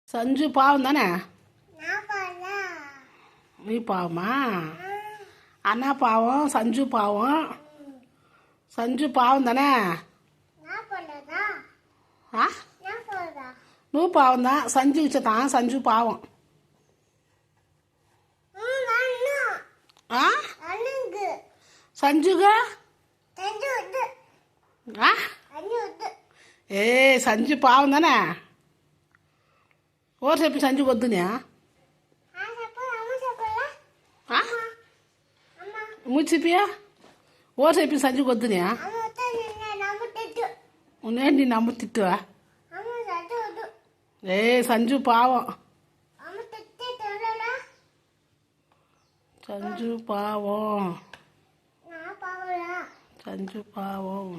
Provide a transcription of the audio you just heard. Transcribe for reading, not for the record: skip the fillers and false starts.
சஞ்சு பாவம் தானே? நீ பாவமா? அண்ணா பாவம், சஞ்சு பாவம். சஞ்சு பாவம் தானே? ஆ நூ பாவம் தான். சஞ்சு வச்சதான் சஞ்சு பாவம். ஆ சஞ்சுக ஆ ఏ సంజు పావుందనే ఓరు చెప్పి సంజు వద్దునే ముచ్చిపియా ఓరు చెప్పి సంజు వద్దునే నేను నిన్ను అమ్మ తిట్టువా ఏ సంజు పావం సంజు పావం సంజు పావం